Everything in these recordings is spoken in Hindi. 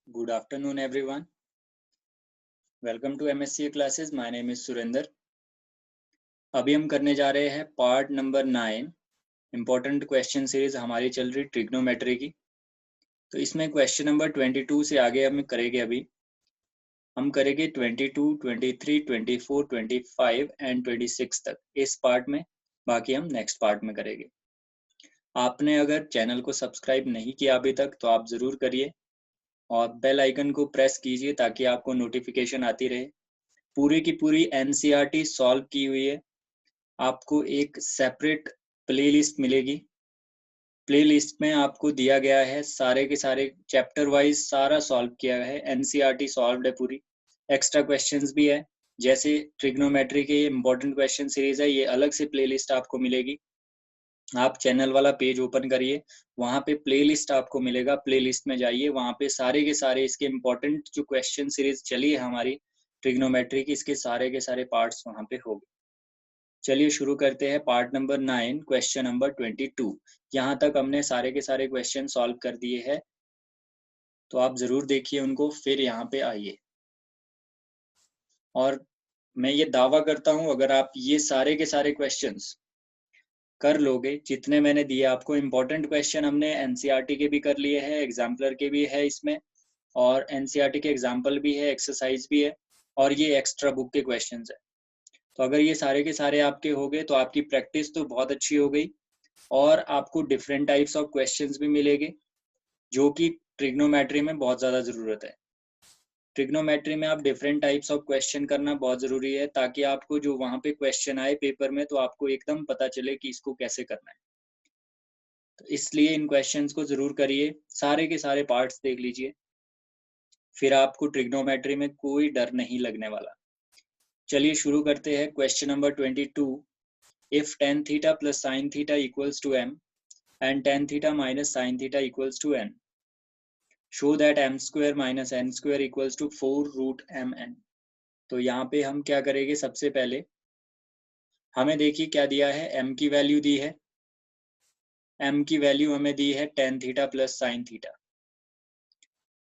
Good afternoon, everyone. Welcome to MSCA classes. My name is Surendra. अभी हम करने जा रहे हैं part number 9 important question series हमारी चल रही ट्रिग्नोमेट्री की. तो इसमें क्वेश्चन नंबर 22 से आगे हम करेंगे. अभी हम करेंगे 22, 23, 24, 25 एंड 26 तक इस पार्ट में. बाकी हम नेक्स्ट पार्ट में करेंगे. आपने अगर चैनल को सब्सक्राइब नहीं किया अभी तक तो आप ज़रूर करिए और बेल आइकन को प्रेस कीजिए ताकि आपको नोटिफिकेशन आती रहे. पूरी की पूरी एनसीईआरटी सॉल्व की हुई है. आपको एक सेपरेट प्लेलिस्ट मिलेगी. प्लेलिस्ट में आपको दिया गया है सारे के सारे चैप्टर वाइज सारा सॉल्व किया है. एनसीईआरटी सॉल्व्ड है पूरी. एक्स्ट्रा क्वेश्चंस भी है. जैसे ट्रिग्नोमेट्री के इम्पोर्टेंट क्वेश्चन सीरीज है, ये अलग से प्लेलिस्ट आपको मिलेगी. आप चैनल वाला पेज ओपन करिए, वहां पे प्लेलिस्ट आपको मिलेगा. प्लेलिस्ट में जाइए, वहां पे सारे के सारे इसके इम्पोर्टेंट जो क्वेश्चन सीरीज चली है हमारी ट्रिग्नोमेट्री की, इसके सारे के सारे पार्ट्स वहां पे होंगे. चलिए शुरू करते हैं पार्ट नंबर 9 क्वेश्चन नंबर 22. यहाँ तक हमने सारे के सारे क्वेश्चन सॉल्व कर दिए हैं, तो आप जरूर देखिए उनको, फिर यहाँ पे आइए. और मैं ये दावा करता हूँ अगर आप ये सारे के सारे क्वेश्चंस कर लोगे जितने मैंने दिए आपको. इम्पोर्टेंट क्वेश्चन हमने एनसीईआरटी के भी कर लिए हैं, एग्जाम्पलर के भी है इसमें, और एनसीईआरटी के एग्जाम्पल भी है, एक्सरसाइज भी है, और ये एक्स्ट्रा बुक के क्वेश्चंस है. तो अगर ये सारे के सारे आपके हो गए तो आपकी प्रैक्टिस तो बहुत अच्छी हो गई और आपको डिफरेंट टाइप्स ऑफ क्वेश्चंस भी मिलेंगे जो कि ट्रिग्नोमेट्री में बहुत ज़्यादा ज़रूरत है. ट्रिग्नोमेट्री में आप डिफरेंट टाइप्स ऑफ क्वेश्चन करना बहुत ज़रूरी है ताकि आपको जो वहाँ पे क्वेश्चन आए पेपर में तो आपको एकदम पता चले कि इसको कैसे करना है. तो इसलिए इन क्वेश्चंस को ज़रूर करिए, सारे के सारे पार्ट्स देख लीजिए, फिर आपको ट्रिग्नोमेट्री में कोई डर नहीं लगने वाला. चलिए शुरू करते हैं. Question number 22. If tan theta plus sin theta equals to m and tan theta minus sin theta equals to n, show that m square minus n square equals to 4 root mn. तो यहाँ पे हम क्या करेंगे, सबसे पहले हमें देखिए क्या दिया है. m की वैल्यू दी है. m की वैल्यू हमें दी है tan theta plus sin theta.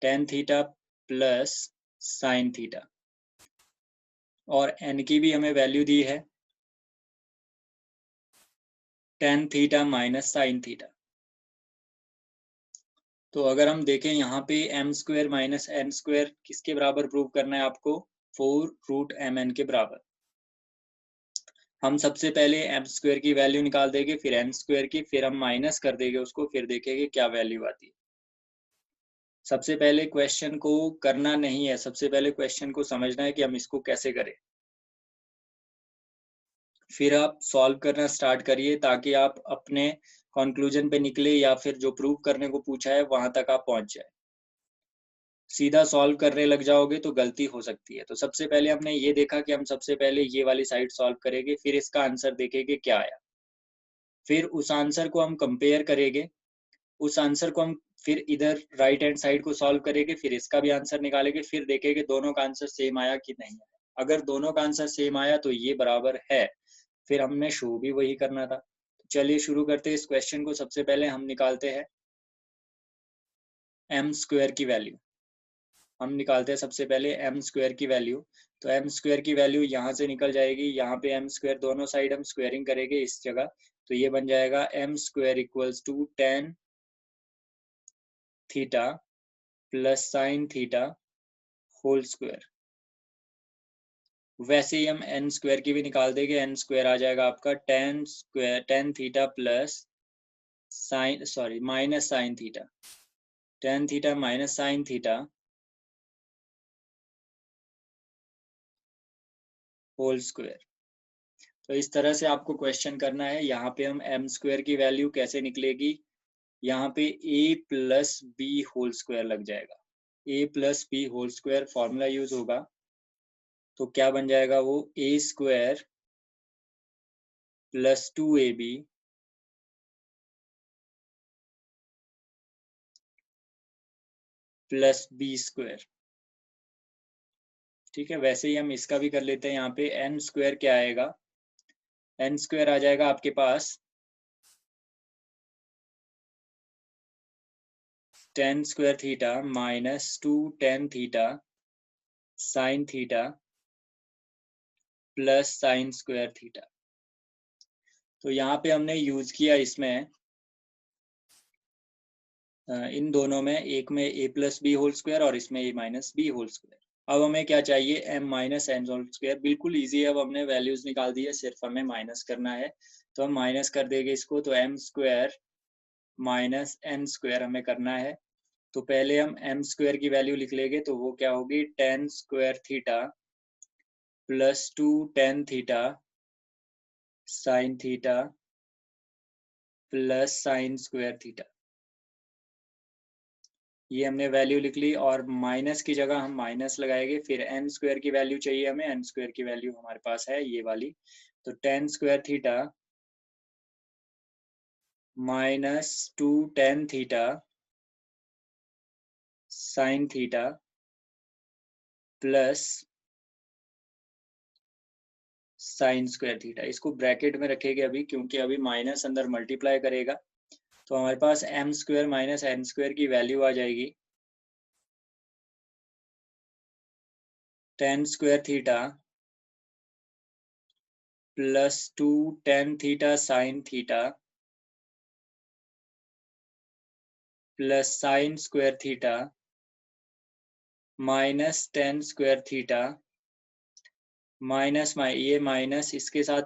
tan theta plus sin theta. और n की भी हमें वैल्यू दी है tan theta minus sin theta. तो अगर हम देखें यहाँ पे m square minus n square किसके बराबर प्रूव करना है आपको, 4 रूट mn के बराबर. हम सबसे पहले m स्क्वायर की वैल्यू निकाल देंगे, फिर n स्क्वायर की, फिर हम माइनस कर देंगे उसको, फिर देखेंगे क्या वैल्यू आती है. सबसे पहले क्वेश्चन को करना नहीं है, सबसे पहले क्वेश्चन को समझना है कि हम इसको कैसे करें. फिर आप सॉल्व करना स्टार्ट करिए ताकि आप अपने कंक्लूजन पे निकले या फिर जो प्रूव करने को पूछा है वहां तक आप पहुंच जाए. सीधा सॉल्व करने लग जाओगे तो गलती हो सकती है. तो सबसे पहले हमने ये देखा कि हम सबसे पहले ये वाली साइड सॉल्व करेंगे, फिर इसका आंसर देखेंगे क्या आया, फिर उस आंसर को हम कंपेयर करेंगे, उस आंसर को हम फिर इधर राइट हैंड साइड को सॉल्व करेंगे, फिर इसका भी आंसर निकालेंगे, फिर देखेंगे दोनों का आंसर सेम आया कि नहीं आया. अगर दोनों का आंसर सेम आया तो ये बराबर है, फिर हमने शो भी वही करना था. चलिए शुरू करते हैं इस क्वेश्चन को. सबसे पहले हम निकालते हैं m स्क्वायर की वैल्यू. हम निकालते हैं सबसे पहले m स्क्वायर की वैल्यू. तो m स्क्वायर की वैल्यू यहाँ से निकल जाएगी, यहाँ पे m स्क्वायर दोनों साइड हम स्क्वायरिंग करेंगे इस जगह, तो ये बन जाएगा m square equals to tan theta plus sin theta whole square. वैसे ही हम n स्क्वायर की भी निकाल देंगे. n स्क्वायर आ जाएगा आपका tan theta plus minus sin theta, tan theta minus sin theta whole square. तो इस तरह से आपको क्वेश्चन करना है. यहाँ पे हम m स्क्वायर की वैल्यू कैसे निकलेगी, यहाँ पे a plus B whole square लग जाएगा. a plus B whole square formula use होगा, तो क्या बन जाएगा वो, a square plus 2ab plus B square. ठीक है, वैसे ही हम इसका भी कर लेते हैं. यहाँ पे n स्क्वायर क्या आएगा, n स्क्वायर आ जाएगा आपके पास tan square theta minus 2 tan theta sine theta plus sine square theta. तो यहाँ पे हमने यूज किया इसमें इन दोनों में, एक में a plus B whole square और इसमें a minus B whole square. अब हमें क्या चाहिए, m minus N whole square. बिल्कुल इजी है, अब हमने वैल्यूज निकाल दी है, सिर्फ हमें माइनस करना है। तो हम माइनस कर देंगे इसको, तो m square minus N square हमें करना है। तो पहले हम m स्क्वायर की वैल्यू लिख लेंगे, तो वो क्या होगी, tan square theta plus 2 tan theta sine theta plus sine square theta. ये हमने वैल्यू लिख ली, और माइनस की जगह हम माइनस लगाएंगे। फिर एन स्क्वायर की वैल्यू चाहिए हमें, एन स्क्वायर की वैल्यू हमारे पास है ये वाली। तो tan square theta minus 2 tan theta sine theta plus sine square theta. इसको ब्रैकेट में रखेंगे अभी, क्योंकि अभी माइनस अंदर मल्टीप्लाई करेगा। तो हमारे पास m square minus N square की वैल्यू आ जाएगी tan square theta plus 2 tan theta sine theta plus sine square theta minus tan square theta minus ये माइनस इसके साथ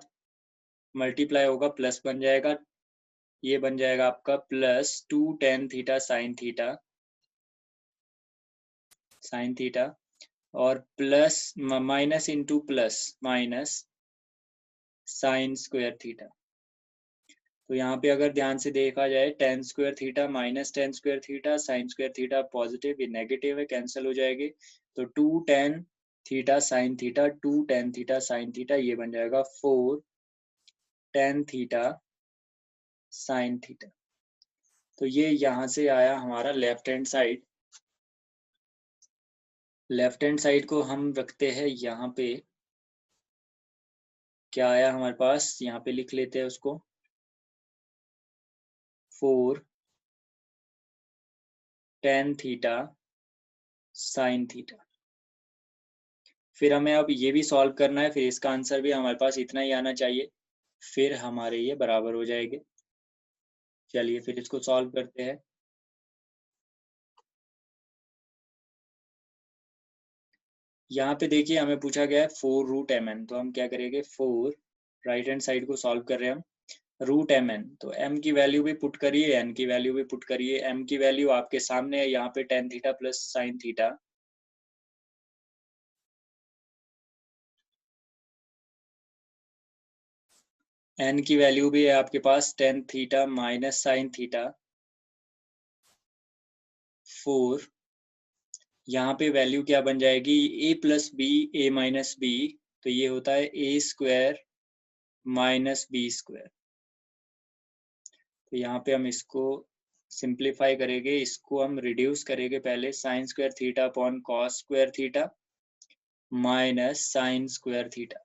मल्टीप्लाई होगा, प्लस बन जाएगा। ये बन जाएगा आपका plus 2 tan theta sine theta और plus minus into plus minus sine square theta. तो यहाँ पे अगर ध्यान से देखा जाए, tan square theta minus tan square theta sine square theta positive, ये नेगेटिव है, कैंसिल हो जाएगी। तो 2 tan theta sine theta 2 tan theta sine theta, ये बन जाएगा 4 tan थीटा साइन थीटा। तो ये यहाँ से आया हमारा left hand side. Left hand side को हम रखते हैं यहाँ पे। क्या आया हमारे पास, यहाँ पे लिख लेते हैं उसको, 4 tan थीटा साइन थीटा। फिर हमें अब ये भी सॉल्व करना है, फिर इसका आंसर भी हमारे पास इतना ही आना चाहिए, फिर हमारे ये बराबर हो जाएंगे। चलिए फिर इसको सॉल्व करते हैं। यहाँ पे देखिए हमें पूछा गया है 4√mn, तो हम क्या करेंगे, 4 राइट हैंड साइड को सॉल्व कर रहे हैं हम, √mn। तो m की वैल्यू भी पुट करिए, n की वैल्यू भी पुट करिए। m की वैल्यू आपके सामने है, यहाँ पे tan theta plus sine theta, n की वैल्यू भी है आपके पास tan theta minus sine theta 4। यहाँ पे वैल्यू क्या बन जाएगी, a plus B A minus B, तो ये होता है a square minus B square. तो यहाँ पे हम इसको सिंप्लीफाई करेंगे, इसको हम रिड्यूस करेंगे पहले, sign square theta upon cos square theta minus sine square theta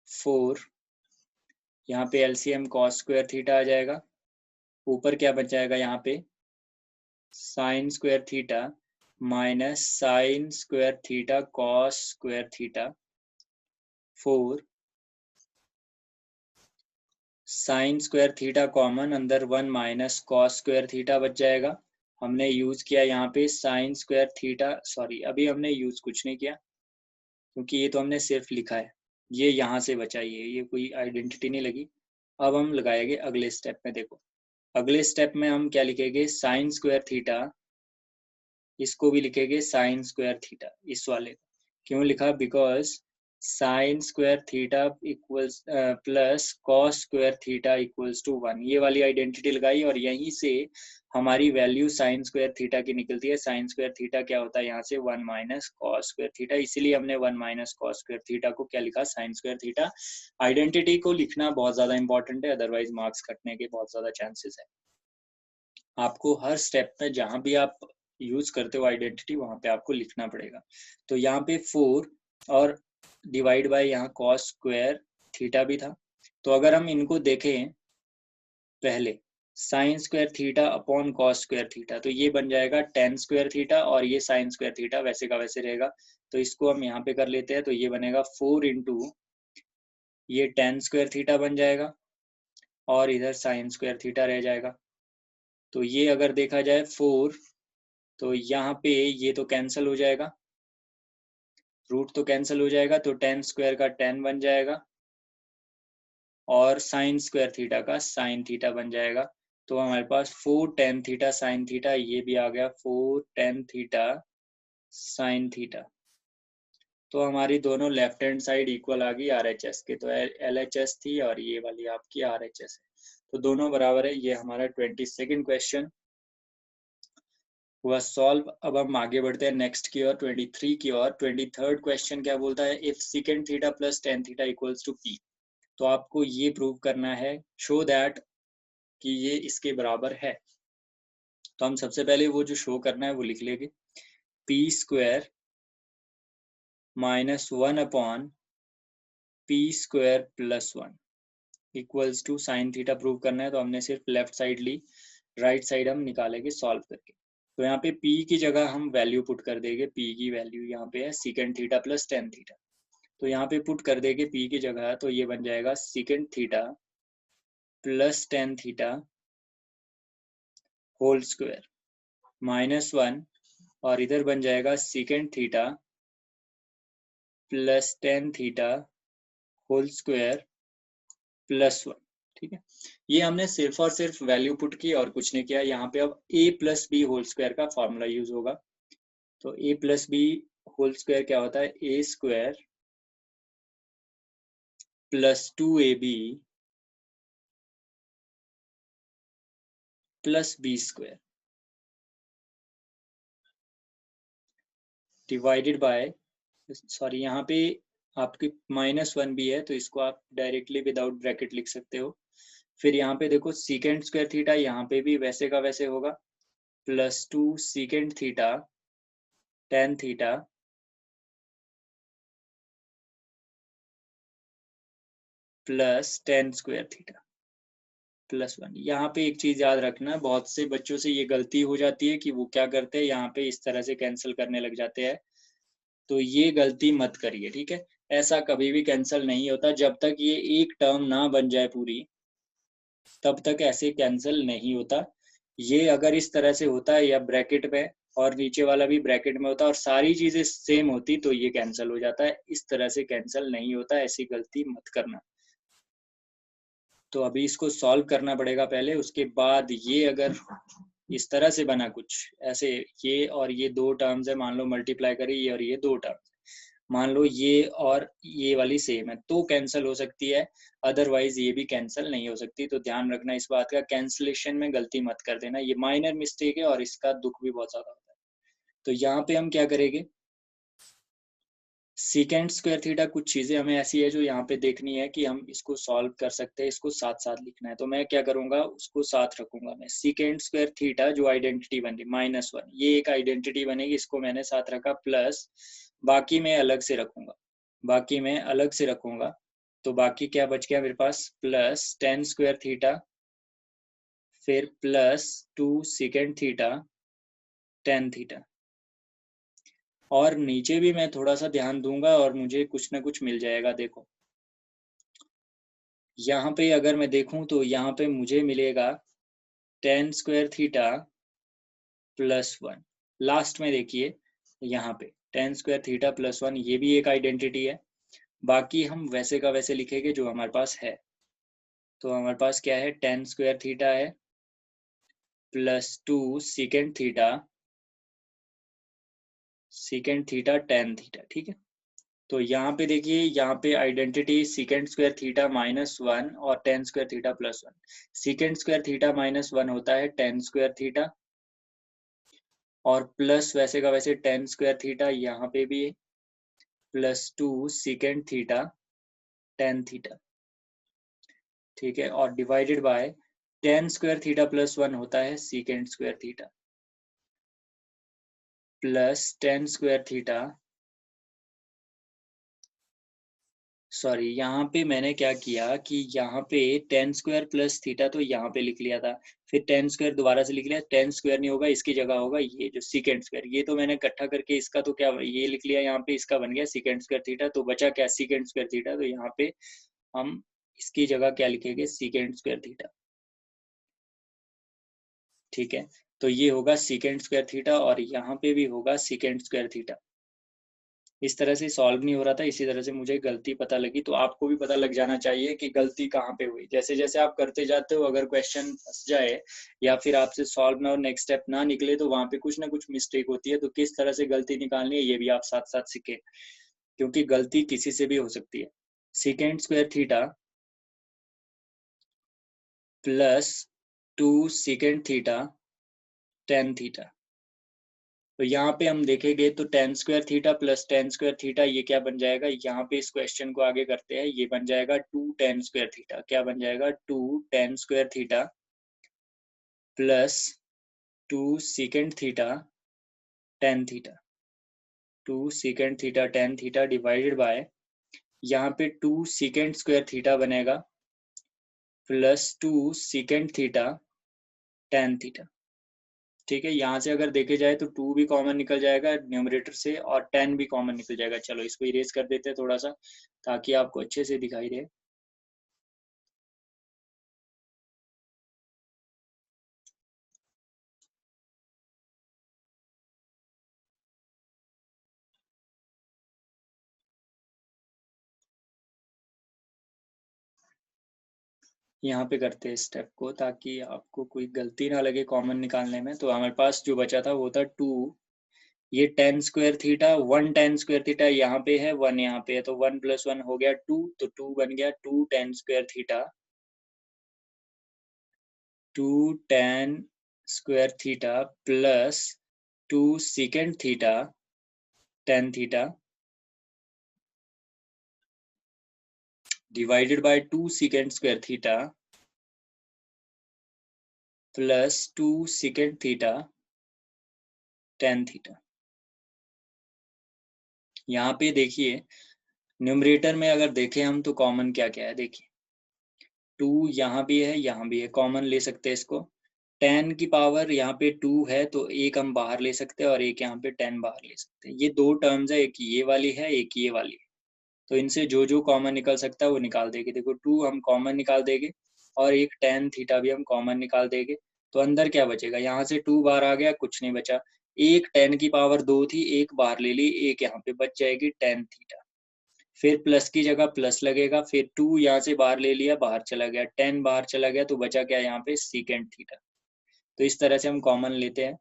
4। यहाँ पे एलसीएम कॉस स्क्वायर थीटा आ जाएगा, ऊपर क्या बच जाएगा यहाँ पे, sign square theta minus sine square theta cos square theta 4। Sign square theta common, अंदर 1 माइनस कॉस स्क्वायर थीटा बच जाएगा। हमने यूज किया यहाँ पे साइन स्क्वायर थीटा, सॉरी अभी हमने यूज कुछ नहीं किया, क्योंकि ये तो हमने सिर्फ लिखा है, ये यहाँ से बचा, ये कोई आइडेंटिटी नहीं लगी। अब हम लगाएंगे अगले स्टेप में। देखो अगले स्टेप में हम क्या लिखेंगे, साइन स्क्वायर थीटा, इसको भी लिखेंगे साइन स्क्वायर थीटा, इस वाले क्यों लिखा, because sine square theta equals plus cos square theta equals to 1, ये वाली आइडेंटिटी लगाई, और यहीं से हमारी वैल्यू साइन स्क्वायर थीटा की निकलती है। साइन स्क्वायर थीटा क्या होता है, यहाँ से 1 माइनस कॉस स्क्वायर थीटा, इसीलिए हमने 1 माइनस कॉस स्क्वायर थीटा को क्या लिखा, साइन स्क्वायर थीटा। आइडेंटिटी को लिखना बहुत ज्यादा इंपॉर्टेंट है, अदरवाइज मार्क्स कटने के बहुत ज्यादा चांसेस है। आपको हर स्टेप में जहां भी आप यूज करते हो आइडेंटिटी, वहां पे आपको लिखना पड़ेगा। तो यहाँ पे 4 और डिवाइड बाय यहाँ कॉस स्क्वायर थीटा भी था। तो अगर हम इनको देखें पहले, sign square theta upon cos square theta, तो ये बन जाएगा टेन स्क्वायर थीटा और ये साइन स्क्वायर थीटा वैसे का वैसे रहेगा। तो इसको हम यहाँ पे कर लेते हैं, तो ये बनेगा 4 इंटू ये टेन स्क्वायर थीटा बन जाएगा और इधर साइन स्क्वायर थीटा रह जाएगा। तो ये अगर देखा जाए 4, तो यहाँ पे ये तो कैंसिल हो जाएगा, रूट तो कैंसिल हो जाएगा, तो टेन स्क्वायर का 10 बन जाएगा और साइन स्क्वायर थीटा का साइन थीटा बन जाएगा। तो हमारे पास 4 टेन थीटा साइन थीटा, ये भी आ गया 4 टेन थीटा साइन थीटा। तो हमारी दोनों लेफ्ट हैंड साइड इक्वल आ गई आरएचएस के, तो एलएचएस थी और ये वाली आपकी आरएचएस है, तो दोनों बराबर है। ये हमारा 22nd क्वेश्चन हुआ सॉल्व। अब हम आगे बढ़ते हैं नेक्स्ट की ओर, 23 की ओर। 23rd क्वेश्चन क्या बोलता है, if secant theta plus tan theta equals to P. तो आपको ये प्रूव करना है, शो दैट कि ये इसके बराबर है। तो हम सबसे पहले वो जो शो करना है वो लिख लेंगे, P square minus 1 upon P square plus 1 equals to sine theta prove करना है। तो हमने सिर्फ लेफ्ट साइड ली, राइट साइड हम निकालेंगे सॉल्व करके। तो यहाँ पे p की जगह हम वैल्यू पुट कर देंगे, p की वैल्यू यहाँ पे है second theta plus tan theta. तो यहाँ पे पुट कर देंगे p की जगह, तो ये बन जाएगा secant theta plus tan theta whole square minus 1, और इधर बन जाएगा secant theta plus tan theta whole square plus 1। ठीक है, ये हमने सिर्फ और सिर्फ वैल्यू पुट की और कुछ नहीं किया। यहाँ पे अब a plus B whole square का फॉर्मूला यूज होगा। तो a plus B whole square क्या होता है, A square plus 2ab plus B square divided by, sorry यहाँ पे आपकी माइनस 1 भी है, तो इसको आप डायरेक्टली विदाउट ब्रैकेट लिख सकते हो। फिर यहाँ पे देखो सीकेंड स्क्वायर थीटा, यहाँ पे भी वैसे का वैसे होगा, plus 2 सीकेंड theta tan theta plus tan square theta plus 1। यहाँ पे एक चीज याद रखना, बहुत से बच्चों से ये गलती हो जाती है कि वो क्या करते हैं, यहाँ पे इस तरह से कैंसिल करने लग जाते हैं। तो ये गलती मत करिए, ठीक है। ऐसा कभी भी कैंसिल नहीं होता, जब तक ये एक टर्म ना बन जाए पूरी, तब तक ऐसे कैंसिल नहीं होता। ये अगर इस तरह से होता है या ब्रैकेट में और नीचे वाला भी ब्रैकेट में होता और सारी चीजें सेम होती, तो ये कैंसिल हो जाता है। इस तरह से कैंसिल नहीं होता, ऐसी गलती मत करना। तो अभी इसको सॉल्व करना पड़ेगा पहले, उसके बाद ये अगर इस तरह से बना कुछ ऐसे, ये और ये दो टर्म्स है, मान लो मल्टीप्लाई करें ये और ये दो टर्म्स, मान लो ये और ये वाली सेम है, तो कैंसिल हो सकती है, अदरवाइज ये भी कैंसिल नहीं हो सकती। तो ध्यान रखना इस बात का, कैंसिलेशन में गलती मत कर देना, ये माइनर मिस्टेक है और इसका दुख भी बहुत ज्यादा होता है। तो यहाँ पे हम क्या करेंगे, सीकेंड स्क्वायर थीटा, कुछ चीजें हमें ऐसी है जो यहाँ पे देखनी है कि हम इसको सॉल्व कर सकते हैं, इसको साथ साथ लिखना है। तो मैं क्या करूंगा, उसको साथ रखूंगा। मैं सीकेंड स्क्वायर थीटा जो आइडेंटिटी बन रही माइनस 1, ये एक आइडेंटिटी बनेगी, इसको मैंने साथ रखा, प्लस बाकी मैं अलग से रखूंगा, बाकी मैं अलग से रखूंगा। तो बाकी क्या बच गया मेरे पास, प्लस टेन स्क्वायर थीटा, फिर plus 2 second theta tan theta, और नीचे भी मैं थोड़ा सा ध्यान दूंगा और मुझे कुछ ना कुछ मिल जाएगा। देखो यहाँ पे अगर मैं देखूं तो यहाँ पे मुझे मिलेगा ten square theta plus 1। Last में देखिए यहाँ पे टेन स्क्वायर थीटा प्लस 1, ये भी एक आइडेंटिटी है। बाकी हम वैसे का वैसे लिखेंगे जो हमारे पास है। तो हमारे पास क्या है, टेन स्क्वायर थीटा है plus 2 second theta tan theta, ठीक है। तो यहाँ पे देखिए, यहाँ पे आइडेंटिटी सीकेंड स्क्वायर थीटा माइनस 1 और ten square theta plus 1। सीकेंड square theta minus 1 होता है टेन स्क्वायर थीटा, और प्लस वैसे का वैसे टेन स्क्वायर थीटा यहाँ पे भी प्लस 2 सीकेंड थीटा टेन थीटा, ठीक है। और divided by ten square theta plus 1 होता है सीकेंड square theta plus tan square theta sorry, यहाँ पे मैंने क्या किया कि यहाँ पे टेन स्क्वायर प्लस थीटा तो यहाँ पे लिख लिया था, फिर टेन स्क्वायर दोबारा से लिख लिया, टेन स्क्वायर नहीं होगा, इसकी जगह होगा ये जो सीकेंड स्क्वायर, ये तो मैंने इकट्ठा करके इसका तो क्या ये लिख लिया, यहाँ पे इसका बन गया सीकेंड स्क्वायर थीटा, तो बचा क्या सीकेंड स्क्वायर थीटा, तो यहाँ पे हम इसकी जगह क्या लिखेंगे सीकेंड स्क्वायर थीटा। ठीक है, तो ये होगा सीकेंड स्क्वायर थीटा और यहाँ पे भी होगा सीकेंड स्क्वायर थीटा। इस तरह से सॉल्व नहीं हो रहा था, इसी तरह से मुझे गलती पता लगी, तो आपको भी पता लग जाना चाहिए कि गलती कहाँ पे हुई। जैसे जैसे आप करते जाते हो, अगर क्वेश्चन फंस जाए या फिर आपसे सॉल्व ना हो, नेक्स्ट स्टेप ना निकले, तो वहां पे कुछ ना कुछ मिस्टेक होती है, तो किस तरह से गलती निकालनी है ये भी आप साथ साथ सीखें, क्योंकि गलती किसी से भी हो सकती है। सीकेंड square theta plus 2 सीकेंड theta tan theta, तो यहाँ पे हम देखेंगे तो ten square theta plus tan square theta ये क्या बन जाएगा, यहाँ पे इस क्वेश्चन को आगे करते हैं, ये बन जाएगा टू टेन स्क्वायर थीटा। क्या बन जाएगा, two tan square theta plus two सीकेंड theta tan theta, two सीकेंड theta tan theta divided by, यहाँ पे टू सीकेंड स्क्वायर थीटा बनेगा plus two सीकेंड theta tan theta. ठीक है, यहाँ से अगर देखे जाए तो टू भी कॉमन निकल जाएगा न्यूमरेटर से और टेन भी कॉमन निकल जाएगा। चलो इसको इरेज कर देते हैं थोड़ा सा, ताकि आपको अच्छे से दिखाई दे। यहाँ पे करते हैं स्टेप को, ताकि आपको कोई गलती ना लगे कॉमन निकालने में। तो हमारे पास जो बचा था वो था टू, ये ten square theta, one ten square theta यहाँ पे है, वन यहाँ पे है, तो वन प्लस वन हो गया टू, तो टू बन गया two tan square theta, two tan square theta plus two सीकेंड theta tan theta divided by two secant square theta plus two सीकेंड theta tan theta. यहाँ पे देखिए न्यूमरेटर में अगर देखें हम तो कॉमन क्या क्या है, देखिए टू यहाँ भी है, यहाँ भी है, कॉमन ले सकते हैं इसको। टेन की पावर यहाँ पे टू है, तो एक हम बाहर ले सकते हैं और एक यहाँ पे टेन बाहर ले सकते हैं। ये दो टर्म्स है, एक ये वाली है एक ये वाली है, तो इनसे जो जो कॉमन निकल सकता है वो निकाल देंगे। देखो टू हम कॉमन निकाल देंगे और एक टेन थीटा भी हम कॉमन निकाल देंगे, तो अंदर क्या बचेगा, यहाँ से टू बाहर आ गया, कुछ नहीं बचा। एक टेन की पावर दो थी, एक बाहर ले ली, एक यहाँ पे बच जाएगी टेन थीटा। फिर प्लस की जगह प्लस लगेगा, फिर टू यहाँ से बाहर ले लिया, बाहर चला गया, टेन बाहर चला गया, तो बचा क्या यहाँ पे सीकेंड थीटा। तो इस तरह से हम कॉमन लेते हैं।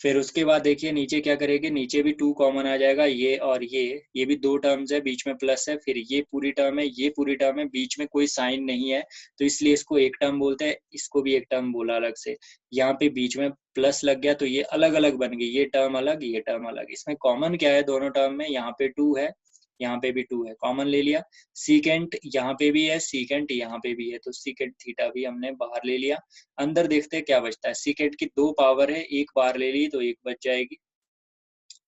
फिर उसके बाद देखिए नीचे क्या करेंगे, नीचे भी टू कॉमन आ जाएगा, ये और ये भी दो टर्म्स है, बीच में प्लस है, फिर ये पूरी टर्म है, ये पूरी टर्म है, बीच में कोई साइन नहीं है, तो इसलिए इसको एक टर्म बोलते हैं, इसको भी एक टर्म बोला अलग से। यहाँ पे बीच में प्लस लग गया तो ये अलग अलग बन गई, ये टर्म अलग ये टर्म अलग। इसमें कॉमन क्या है दोनों टर्म में, यहाँ पे टू है, यहाँ पे भी टू है, कॉमन ले लिया। सीकेंट यहाँ पे भी है, सीकेंट यहाँ पे भी है, तो सीकेंट थीटा भी हमने बाहर ले लिया। अंदर देखते हैं क्या बचता है, सीकेंट की दो पावर है, एक बाहर ले ली तो एक बच जाएगी,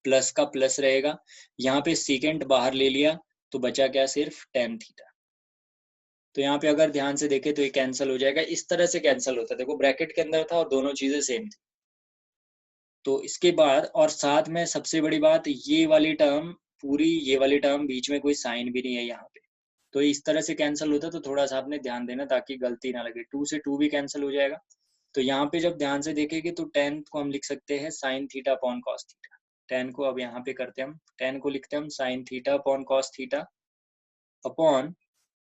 प्लस का प्लस रहेगा। यहाँ पे सीकेंट बाहर ले लिया तो बचा क्या, सिर्फ टेन थीटा। तो यहाँ पे अगर ध्यान से देखे तो ये कैंसिल हो जाएगा, इस तरह से कैंसिल होता है। देखो ब्रैकेट के अंदर था और दोनों चीजें सेम थी। तो इसके बाद और साथ में सबसे बड़ी बात, ये वाली टर्म पूरी, ये वाली टर्म बीच में कोई साइन भी नहीं है यहाँ पे, तो इस तरह से कैंसिल होता है। तो थोड़ा सा आपने ध्यान देना ताकि गलती ना लगे, टू से टू भी कैंसिल हो जाएगा। तो यहाँ पे जब ध्यान से देखेंगे तो टेन को हम लिख सकते हैं sine theta upon cos theta. Ten को अब यहाँ पे करते हैं हम, टेन को लिखते हैं हम sine theta upon cos theta, upon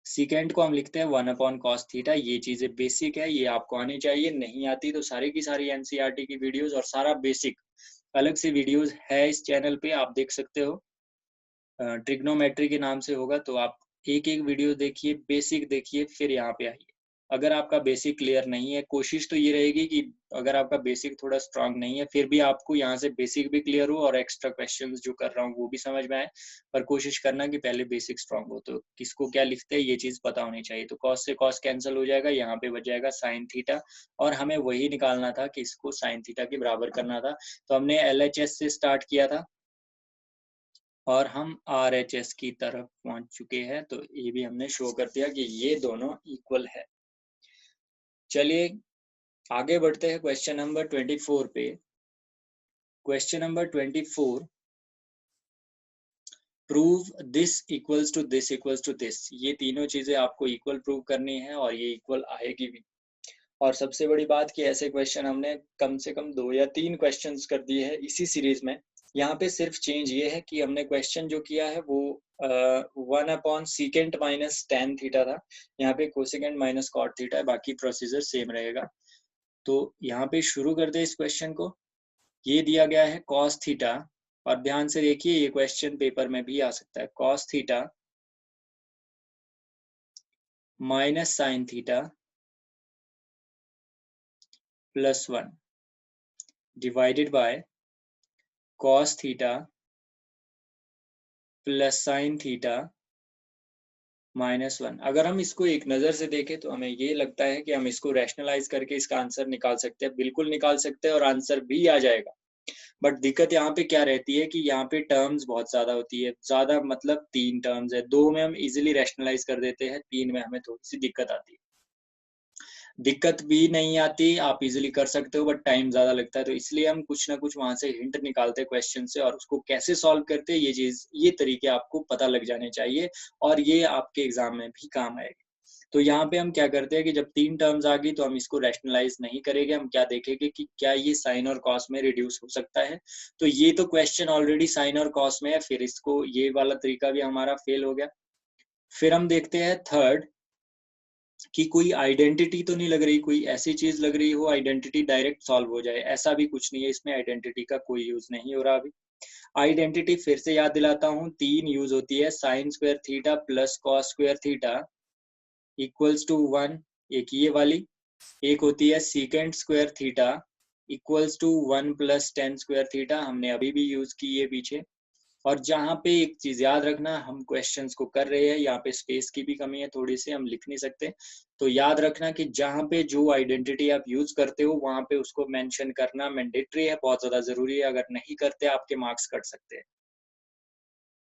सीकेंड को हम लिखते हैं वन अपॉन कॉस थीटा। ये चीजें बेसिक है, ये आपको आनी चाहिए, नहीं आती तो सारी की सारी एनसीईआरटी की वीडियोस और सारा बेसिक अलग से वीडियोस है इस चैनल पे, आप देख सकते हो। ट्रिग्नोमेट्री के नाम से होगा, तो आप एक एक वीडियो देखिए, बेसिक देखिए, फिर यहाँ पे आइए। अगर आपका बेसिक क्लियर नहीं है, कोशिश तो ये रहेगी कि अगर आपका बेसिक थोड़ा स्ट्रांग नहीं है, फिर भी आपको यहाँ से बेसिक भी क्लियर हो और एक्स्ट्रा क्वेश्चंस जो कर रहा हूँ वो भी समझ में आए, पर कोशिश करना कि पहले बेसिक स्ट्रांग हो। तो किसको क्या लिखते हैं ये चीज पता होनी चाहिए। तो कॉस से कॉस कैंसिल हो जाएगा, यहाँ पे बच जाएगा साइन थीटा, और हमें वही निकालना था कि इसको साइन थीटा के बराबर करना था। तो हमने LHS से स्टार्ट किया था और हम RHS की तरफ पहुंच चुके हैं। तो ये भी हमने शो कर दिया कि ये दोनों इक्वल है। चलिए आगे बढ़ते हैं क्वेश्चन नंबर 24 पे। Question number 24, prove this equals to this equals to this. ये तीनों चीजें आपको इक्वल प्रूव करनी है और ये इक्वल आएगी भी। और सबसे बड़ी बात कि ऐसे क्वेश्चन हमने कम से कम 2 या 3 क्वेश्चंस कर दिए हैं इसी सीरीज में। यहाँ पे सिर्फ चेंज ये है कि हमने क्वेश्चन जो किया है वो 1 upon secant minus tan theta था, यहाँ पे कोसेकेंट माइनस कॉट थीटा है, बाकी प्रोसीजर सेम रहेगा। तो यहाँ पे शुरू कर दे इस क्वेश्चन को। ये दिया गया है कॉस थीटा, और ध्यान से देखिए ये क्वेश्चन पेपर में भी आ सकता है। Cos theta minus sine theta plus 1 divided by cos theta plus sine theta -1। अगर हम इसको एक नज़र से देखें तो हमें ये लगता है कि हम इसको रैशनलाइज करके इसका आंसर निकाल सकते हैं, बिल्कुल निकाल सकते हैं और आंसर भी आ जाएगा। बट दिक्कत यहाँ पे क्या रहती है कि यहाँ पे टर्म्स बहुत ज़्यादा होती है। ज़्यादा मतलब 3 टर्म्स है, 2 में हम इजीली रैशनलाइज कर देते हैं, 3 में हमें थोड़ी-सी दिक्कत आती है। दिक्कत भी नहीं आती, आप इजीली कर सकते हो, बट टाइम ज़्यादा लगता है। तो इसलिए हम कुछ ना कुछ वहाँ से हिंट निकालते हैं क्वेश्चन से, और उसको कैसे सॉल्व करते हैं ये तरीके आपको पता लग जाने चाहिए, और ये आपके एग्जाम में भी काम आएगा। तो यहाँ पे हम क्या करते हैं कि जब 3 टर्म्स आ गई तो हम इसको रैशनलाइज नहीं करेंगे, हम क्या देखेंगे कि क्या ये साइन और कॉस में रिड्यूस हो सकता है। तो ये तो क्वेश्चन ऑलरेडी साइन और कॉस में है, फिर इसको ये वाला तरीका भी हमारा फेल हो गया। फिर हम देखते हैं थर्ड, कि कोई आइडेंटिटी तो नहीं लग रही, कोई ऐसी चीज लग रही हो आइडेंटिटी डायरेक्ट सॉल्व हो जाए, ऐसा भी कुछ नहीं है इसमें, आइडेंटिटी का कोई यूज नहीं हो रहा अभी। आइडेंटिटी फिर से याद दिलाता हूँ, 3 यूज होती है, sine square theta plus cos square theta equals to 1, एक ये वाली। एक होती है secant square theta equals to 1 plus tan square theta, हमने अभी भी यूज की है पीछे। और जहाँ पे एक चीज याद रखना, हम क्वेश्चंस को कर रहे हैं, यहाँ पे स्पेस की भी कमी है थोड़ी सी, हम लिख नहीं सकते। तो याद रखना कि जहाँ पे जो आइडेंटिटी आप यूज करते हो वहां पे उसको मेंशन करना मैंडेटरी है, बहुत ज्यादा जरूरी है। अगर नहीं करते आपके मार्क्स कट सकते हैं।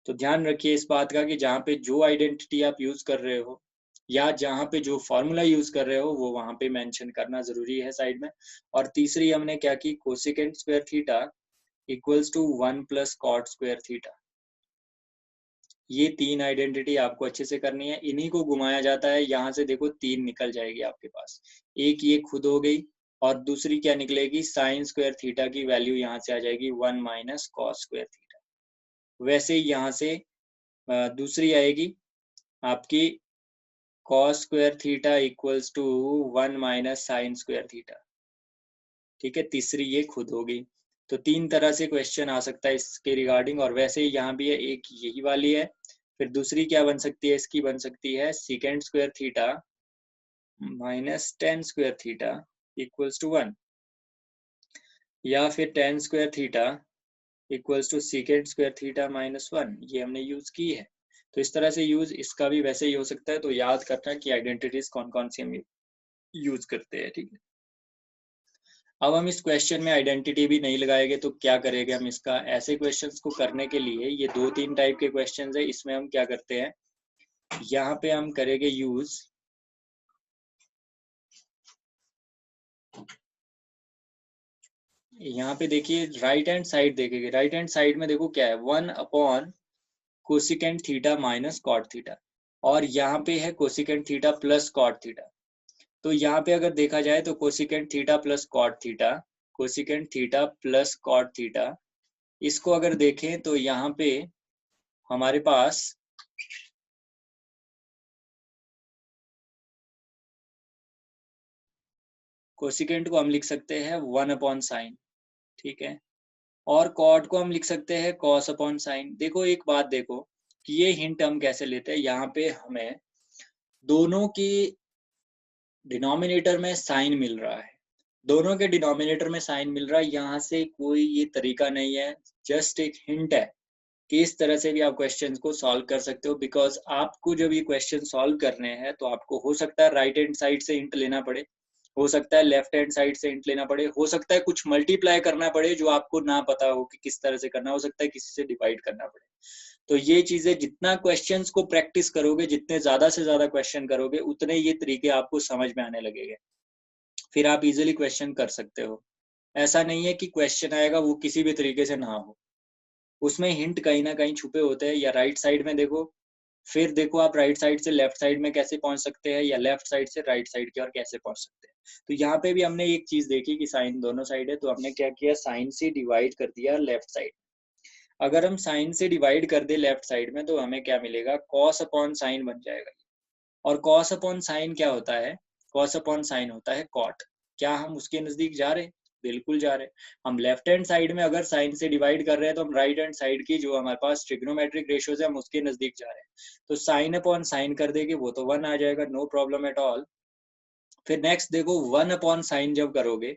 तो ध्यान रखिए इस बात का कि जहाँ पे जो आइडेंटिटी आप यूज कर रहे हो या जहाँ पे जो फॉर्मूला यूज कर रहे हो वो वहां पे मेंशन करना जरूरी है साइड में। और तीसरी हमने क्या की, cosecant square theta equals to 1 plus cot square theta. ये 3 आइडेंटिटी आपको अच्छे से करनी है, इन्हीं को घुमाया जाता है। यहाँ से देखो 3 निकल जाएगी आपके पास, एक ये खुद हो गई, और दूसरी क्या निकलेगी, साइन स्क्वायर थीटा की वैल्यू यहाँ से आ जाएगी 1 माइनस कॉस स्क्वायर थीटा। वैसे ही यहाँ से दूसरी आएगी आपकी cos square theta equals to 1 minus sine square theta. ठीक है, तीसरी ये खुद हो गई। तो 3 तरह से क्वेश्चन आ सकता है इसके रिगार्डिंग, और वैसे ही यहाँ भी है, एक यही वाली है। फिर दूसरी क्या बन सकती है, इसकी बन सकती है secant square theta minus tan square theta equals to 1, या फिर tan square theta equals to secant square theta -1, ये हमने यूज की है। तो इस तरह से यूज इसका भी वैसे ही हो सकता है। तो याद करना कि आइडेंटिटीज कौन कौन सी हम यूज करते हैं। ठीक है, अब हम इस क्वेश्चन में आइडेंटिटी भी नहीं लगाएंगे तो क्या करेंगे हम इसका, ऐसे क्वेश्चंस को करने के लिए, ये 2-3 टाइप के क्वेश्चंस है, इसमें हम क्या करते हैं, यहाँ पे हम करेंगे यूज यहाँ पे देखिए राइट हैंड साइड देखेंगे, राइट हैंड साइड में देखो क्या है, 1 upon cosecant theta minus cot theta, और यहाँ पे है cosecant theta plus cot theta. तो यहाँ पे अगर देखा जाए तो cosecant theta plus cot theta, cosecant theta plus cot theta, इसको अगर देखें तो यहाँ पे हमारे पास कोसिकेंट को हम लिख सकते हैं 1 अपॉन साइन, ठीक है, और कॉट को हम लिख सकते हैं कॉस अपॉन साइन। देखो एक बात देखो कि ये हिंट हम कैसे लेते हैं, यहाँ पे हमें दोनों की डिनोमिनेटर में साइन मिल रहा है, दोनों के डिनोमिनेटर में साइन मिल रहा है, यहाँ से कोई ये तरीका नहीं है, जस्ट एक हिंट है कि इस तरह से भी आप क्वेश्चन को सॉल्व कर सकते हो। बिकॉज आपको जब ये क्वेश्चन सॉल्व करने हैं तो आपको हो सकता है राइट हैंड साइड से हिंट लेना पड़े, हो सकता है लेफ्ट हैंड साइड से हिंट लेना पड़े, हो सकता है कुछ मल्टीप्लाई करना पड़े जो आपको ना पता हो कि किस तरह से करना, हो सकता है किसी से डिवाइड करना पड़े। तो ये चीजें जितना क्वेश्चंस को प्रैक्टिस करोगे, जितने ज्यादा से ज्यादा क्वेश्चन करोगे, उतने ये तरीके आपको समझ में आने लगेंगे, फिर आप इजिली क्वेश्चन कर सकते हो। ऐसा नहीं है कि क्वेश्चन आएगा वो किसी भी तरीके से ना हो, उसमें हिंट कहीं ना कहीं छुपे होते हैं। या राइट साइड में देखो, फिर देखो आप राइट साइड से लेफ्ट साइड में कैसे पहुंच सकते हैं, या लेफ्ट साइड से राइट साइड की ओर कैसे पहुंच सकते हैं। तो यहाँ पे भी हमने एक चीज देखी कि साइन दोनों साइड है, तो हमने क्या किया, साइन से डिवाइड कर दिया लेफ्ट साइड। अगर हम साइन से डिवाइड कर दे लेफ्ट साइड में, तो हमें क्या मिलेगा, कॉस अपॉन साइन बन जाएगा। और कॉस अपॉन साइन क्या होता है, कॉस अपॉन साइन होता है कॉट। क्या हम उसके नजदीक जा रहे हैं? बिल्कुल जा रहे हैं। हम लेफ्ट हैंड साइड में अगर साइन से डिवाइड कर रहे हैं, तो हम राइट हैंड साइड की जो हमारे पास ट्रिग्नोमेट्रिक रेशियोज है, हम उसके नजदीक जा रहे हैं। तो साइन अपॉन साइन कर देंगे, वो तो 1 आ जाएगा, नो प्रॉब्लम एट ऑल। फिर नेक्स्ट देखो, 1 अपॉन साइन जब करोगे,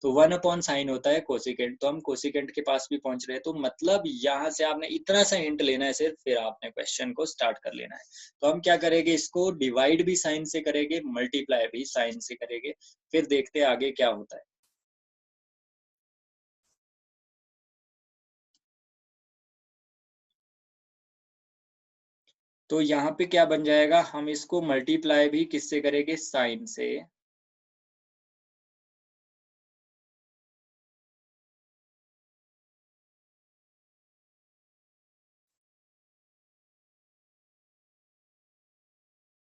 तो 1 अपॉन साइन होता है कोसिकेंट, तो हम कोसिकेंट के पास भी पहुंच रहे हैं। तो मतलब यहाँ से आपने इतना सा हिंट लेना है सिर्फ, फिर आपने क्वेश्चन को स्टार्ट कर लेना है। तो हम क्या करेंगे, इसको डिवाइड भी साइन से करेंगे, मल्टीप्लाई भी साइन से करेंगे, फिर देखते हैं आगे क्या होता है। तो यहाँ पे क्या बन जाएगा, हम इसको मल्टीप्लाई भी किससे करेंगे, साइन से।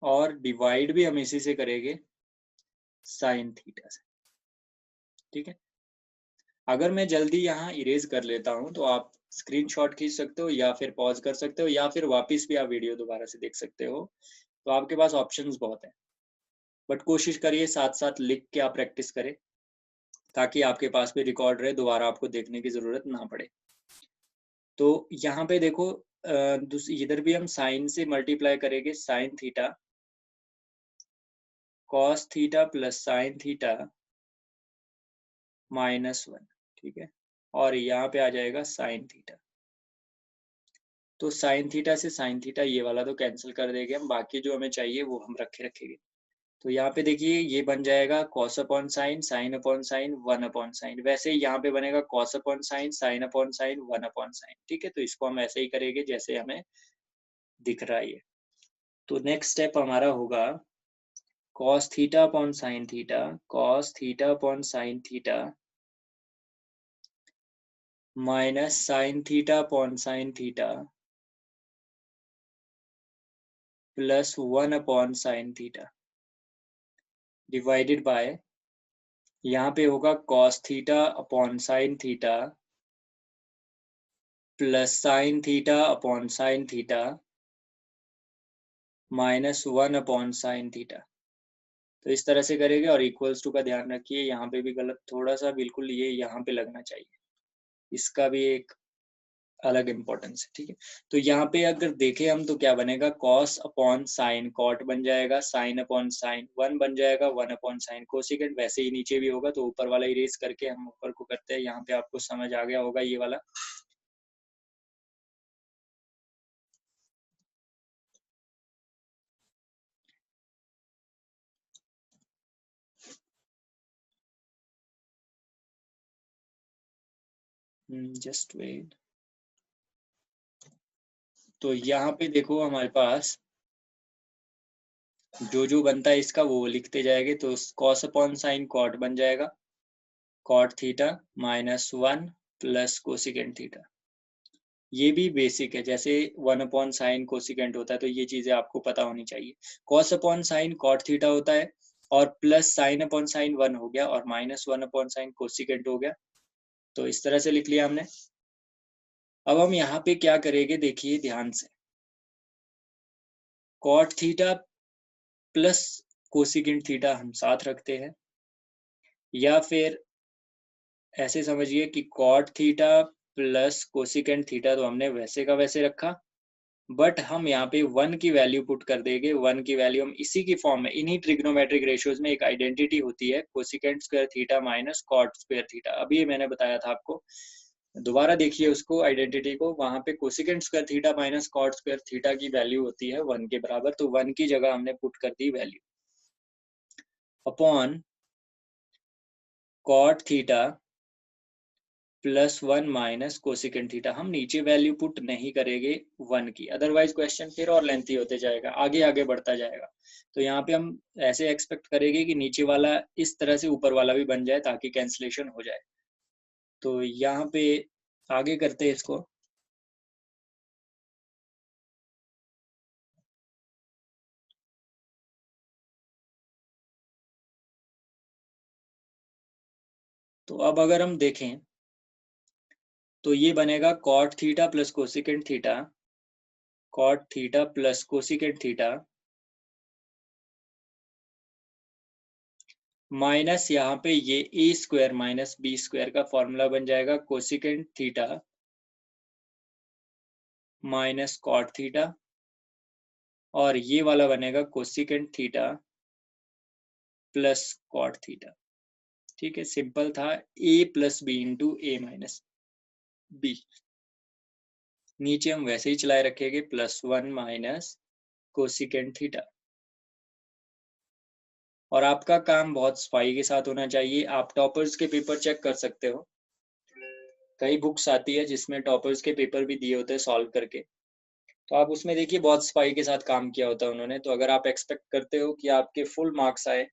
और डिवाइड भी हम इसी से करेंगे, साइन थीटा से। ठीक है। अगर मैं जल्दी यहाँ इरेज कर लेता हूँ, तो आप स्क्रीनशॉट खींच सकते हो, या फिर पॉज कर सकते हो, या फिर वापस भी आप वीडियो दोबारा से देख सकते हो। तो आपके पास ऑप्शंस बहुत हैं, बट कोशिश करिए साथ साथ लिख के आप प्रैक्टिस करें, ताकि आपके पास भी रिकॉर्ड रहे, दोबारा आपको देखने की जरूरत ना पड़े। तो यहाँ पे देखो, इधर भी हम साइन से मल्टीप्लाई करेंगे, sine theta cos theta plus sine theta -1। ठीक है। और यहाँ पे आ जाएगा साइन थीटा। तो साइन थीटा से साइन थीटा ये वाला तो कैंसिल कर देंगे हम, बाकी जो हमें चाहिए वो हम रखेंगे। तो यहाँ पे देखिए ये बन जाएगा cos upon sign, sine upon sine, 1 upon sine. वैसे यहाँ पे बनेगा cos upon sign, sine upon sine, 1 upon sine. ठीक है। तो इसको हम ऐसे ही करेंगे जैसे हमें दिख रहा है ये। तो नेक्स्ट स्टेप हमारा होगा cos theta upon sine theta, cos theta upon sine theta minus sine theta upon sine theta plus 1 upon sine theta divided by, यहाँ पे होगा cos theta upon sine theta plus sine theta upon sine theta -1 upon sine theta. तो इस तरह से करेंगे, और इक्वल्स टू का ध्यान रखिए, यहाँ पे भी गलत थोड़ा सा, बिल्कुल ये यहाँ पे लगना चाहिए, इसका भी एक अलग इंपॉर्टेंस है। ठीक है। तो यहाँ पे अगर देखें हम, तो क्या बनेगा, कॉस अपॉन साइन कॉट बन जाएगा, साइन अपॉन साइन 1 बन जाएगा, 1 अपॉन साइन कोसिकेंट। वैसे ही नीचे भी होगा, तो ऊपर वाला इरेज करके हम ऊपर को करते हैं। यहाँ पे आपको समझ आ गया होगा ये वाला। Just wait. तो यहाँ पे देखो हमारे पास जो जो बनता है इसका वो लिखते जाएंगे। तो कॉस अपॉन साइन कॉट बन जाएगा, cot theta -1 plus cosecant theta. ये भी बेसिक है, जैसे 1 अपॉन साइन कोसिकेंट होता है, तो ये चीजें आपको पता होनी चाहिए। Cos upon sine cot theta होता है, और प्लस साइन अपॉन साइन 1 हो गया, और -1 अपॉन साइन कोसिकेंट हो गया। तो इस तरह से लिख लिया हमने। अब हम यहाँ पे क्या करेंगे, देखिए ध्यान से, cot theta plus cosecant theta हम साथ रखते हैं, या फिर ऐसे समझिए कि cot theta plus cosecant theta तो हमने वैसे का वैसे रखा, बट हम यहाँ पे 1 की वैल्यू पुट कर देंगे। 1 की वैल्यू हम इसी की फॉर्म में, इन्हीं ट्रिग्नोमेट्रिक रेशियोज में एक आइडेंटिटी होती है, cosecant square theta minus cot square theta. अभी ये मैंने बताया था आपको, दोबारा देखिए उसको, आइडेंटिटी को। वहां पे cosecant square theta minus cot square theta की वैल्यू होती है 1 के बराबर, तो 1 की जगह हमने पुट कर दी value upon cot theta +1 minus cosecant theta. हम नीचे वैल्यू पुट नहीं करेंगे 1 की, अदरवाइज क्वेश्चन फिर और लेंथी होते जाएगा, आगे आगे बढ़ता जाएगा। तो यहाँ पे हम ऐसे एक्सपेक्ट करेंगे कि नीचे वाला इस तरह से ऊपर वाला भी बन जाए ताकि कैंसलेशन हो जाए। तो यहाँ पे आगे करते हैं इसको। तो अब अगर हम देखें तो ये बनेगा cot theta plus cosecant theta, cot theta plus cosecant theta minus यहाँ पे ये A square minus B square का फॉर्मूला बन जाएगा cosecant theta minus cot theta, और ये वाला बनेगा cosecant theta plus cot theta. ठीक है, सिंपल था, A plus B into A minus B. नीचे हम वैसे ही चलाए रखेंगे +1 माइनस कोसिकेंट थीटा। और आपका काम बहुत सफाई के साथ होना चाहिए। आप टॉपर्स के पेपर चेक कर सकते हो, कई बुक्स आती है जिसमें टॉपर्स के पेपर भी दिए होते हैं सॉल्व करके, तो आप उसमें देखिए बहुत सफाई के साथ काम किया होता है उन्होंने। तो अगर आप एक्सपेक्ट करते हो कि आपके फुल मार्क्स आए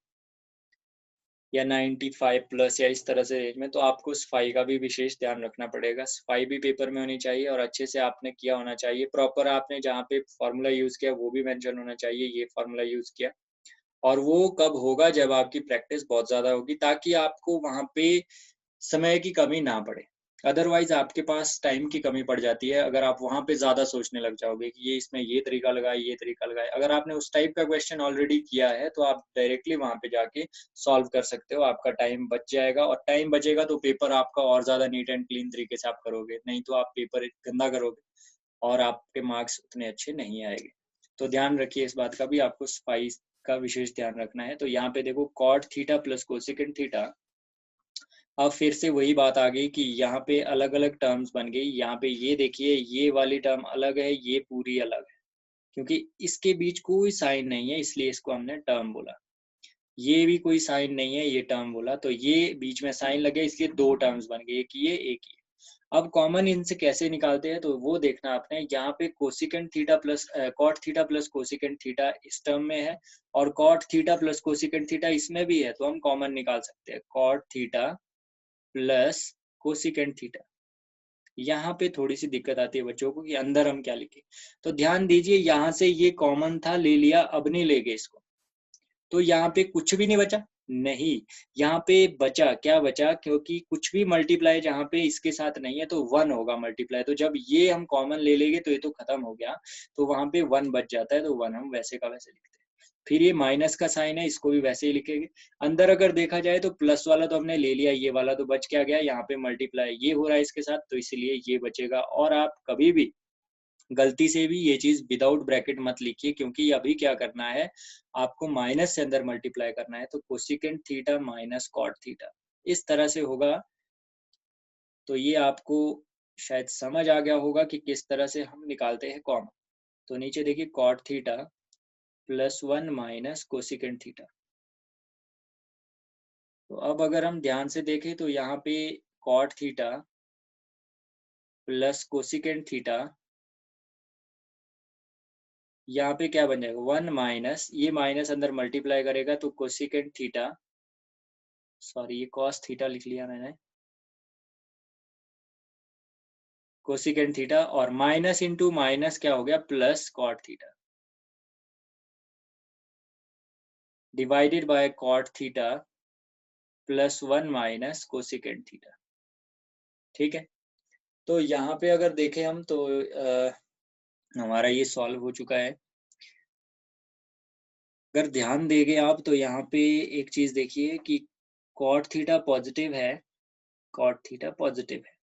या 95 प्लस या इस तरह से रेंज में, तो आपको सफाई का भी विशेष ध्यान रखना पड़ेगा। सफाई भी पेपर में होनी चाहिए और अच्छे से आपने किया होना चाहिए, प्रॉपर आपने जहाँ पे फॉर्मूला यूज किया वो भी मेंशन होना चाहिए, ये फॉर्मूला यूज किया। और वो कब होगा, जब आपकी प्रैक्टिस बहुत ज्यादा होगी, ताकि आपको वहां पे समय की कमी ना पड़े। अदरवाइज आपके पास टाइम की कमी पड़ जाती है अगर आप वहां पे ज्यादा सोचने लग जाओगे कि ये इसमें ये तरीका लगाए ये तरीका लगाए। अगर आपने उस टाइप का क्वेश्चन ऑलरेडी किया है तो आप डायरेक्टली वहां पे जाके सॉल्व कर सकते हो, आपका टाइम बच जाएगा। और टाइम बचेगा तो पेपर आपका और ज्यादा नीट एंड क्लीन तरीके से आप करोगे, नहीं तो आप पेपर गंदा करोगे और आपके मार्क्स उतने अच्छे नहीं आएंगे। तो ध्यान रखिए इस बात का भी, आपको सफाई का विशेष ध्यान रखना है। तो यहाँ पे देखो cot theta plus cosecant theta, अब फिर से वही बात आ गई कि यहाँ पे अलग अलग टर्म्स बन गई। यहाँ पे ये देखिए, ये वाली टर्म अलग है, ये पूरी अलग है, क्योंकि इसके बीच कोई साइन नहीं है इसलिए इसको हमने टर्म बोला। ये भी कोई साइन नहीं है, ये टर्म बोला, तो ये बीच में साइन लगे इसलिए दो टर्म्स बन गए, एक ये एक ये। अब कॉमन इनसे कैसे निकालते हैं तो वो देखना आपने। यहाँ पे cosecant theta plus cot theta plus cosecant theta इस टर्म में है, और cot theta plus cosecant theta इसमें भी है, तो हम कॉमन निकाल सकते हैं cot theta plus cosecant theta. यहाँ पे थोड़ी सी दिक्कत आती है बच्चों को कि अंदर हम क्या लिखे। तो ध्यान दीजिए, यहाँ से ये कॉमन था, ले लिया, अब नहीं ले गए इसको, तो यहाँ पे कुछ भी नहीं बचा। नहीं, यहाँ पे बचा, क्या बचा, क्योंकि कुछ भी मल्टीप्लाई जहाँ पे इसके साथ नहीं है तो 1 होगा मल्टीप्लाई। तो जब ये हम कॉमन ले लेंगे तो ये तो खत्म हो गया, तो वहां पे 1 बच जाता है, तो 1 हम वैसे का वैसे लिखते हैं। फिर ये माइनस का साइन है, इसको भी वैसे ही लिखेंगे। अंदर अगर देखा जाए तो प्लस वाला तो हमने ले लिया, ये वाला तो बच क्या गया, यहाँ पे मल्टीप्लाई ये हो रहा है इसके साथ, तो इसलिए ये बचेगा। और आप कभी भी गलती से भी ये चीज विदाउट ब्रैकेट मत लिखिए, क्योंकि अभी क्या करना है, आपको माइनस से अंदर मल्टीप्लाई करना है। तो cosecant theta minus cot theta इस तरह से होगा। तो ये आपको शायद समझ आ गया होगा कि किस तरह से हम निकालते हैं कॉमन। तो नीचे देखिए cot theta +1 minus cosecant theta. तो अब अगर हम ध्यान से देखें तो यहाँ पे cot theta plus cosecant theta, यहाँ पे क्या बन जाएगा 1 माइनस, ये माइनस अंदर मल्टीप्लाई करेगा तो कोसिकेंट थीटा, सॉरी ये कॉस थीटा लिख लिया मैंने, कोसिकेंट थीटा, और माइनस इंटू माइनस क्या हो गया plus cot theta, divided by cot theta +1 minus cosecant theta. ठीक है, तो यहाँ पे अगर देखें हम तो हमारा ये सॉल्व हो चुका है। अगर ध्यान देंगे आप तो यहाँ पे एक चीज देखिए कि कॉट थीटा पॉजिटिव है, कॉट थीटा पॉजिटिव है,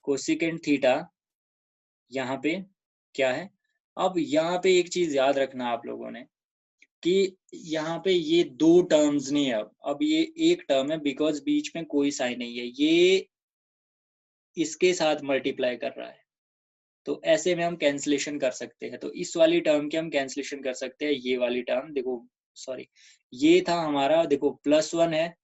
कोसिकेंट थीटा यहाँ पे क्या है। अब यहाँ पे एक चीज याद रखना आप लोगों ने कि यहाँ पे ये दो टर्म्स नहीं है, अब ये एक टर्म है, बिकॉज बीच में कोई साइन नहीं है, ये इसके साथ मल्टीप्लाई कर रहा है। तो ऐसे में हम कैंसलेशन कर सकते हैं, तो इस वाली टर्म की हम कैंसलेशन कर सकते हैं। ये वाली टर्म देखो, सॉरी ये था हमारा, देखो +1 है,